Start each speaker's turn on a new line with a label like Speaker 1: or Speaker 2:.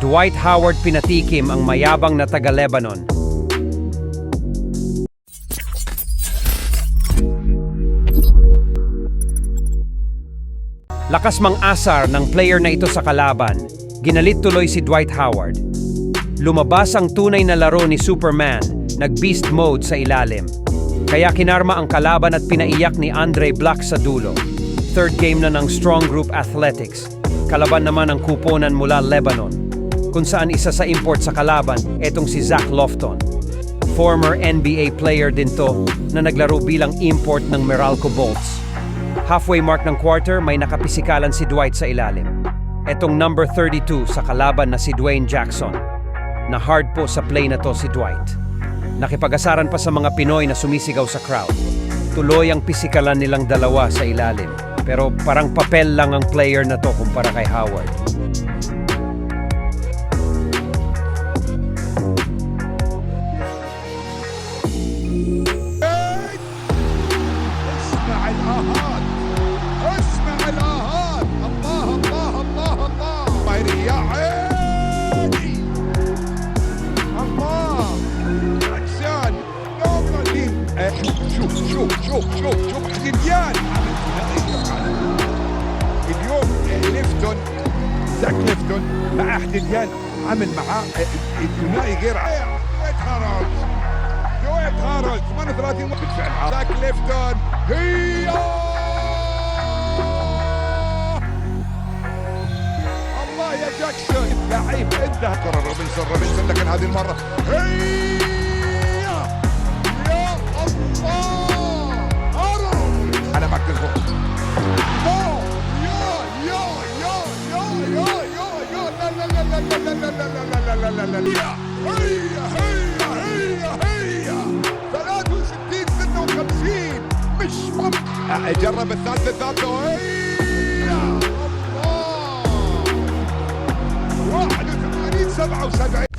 Speaker 1: Dwight Howard pinatikim ang mayabang na taga-Lebanon. Lakas mang-asar ng player na ito sa kalaban. Ginalit tuloy si Dwight Howard. Lumabas ang tunay na laro ni Superman, nag-beast mode sa ilalim. Kaya kinarma ang kalaban at pinaiyak ni Andre Black sa dulo. Third game na ng Strong Group Athletics. Kalaban naman ang kuponan mula Lebanon, kung saan isa sa import sa kalaban, etong si Zach Lofton. Former NBA player din to na naglaro bilang import ng Meralco Bolts. Halfway mark ng quarter, may nakapisikalan si Dwight sa ilalim. Etong number 32 sa kalaban na si Dwayne Jackson. Na hard po sa play na to si Dwight. Nakipag-asaran pa sa mga Pinoy na sumisigaw sa crowd. Tuloy ang pisikalan nilang dalawa sa ilalim. Pero parang papel lang ang player na to kumpara kay Howard.
Speaker 2: شوف احتديان اليوم ليفتون زاك ليفتون مع احتديان عمل معاه الثنائي غير دويت هارولد 38 بالفعل زاك ليفتون هي الله يا جاكسون لعيب انتهى كرة روبنسون لكن هذه المرة هي يا الله على مكة الفوق هي 63 56 مش ممكن جرب الثالثة هي الله 81 77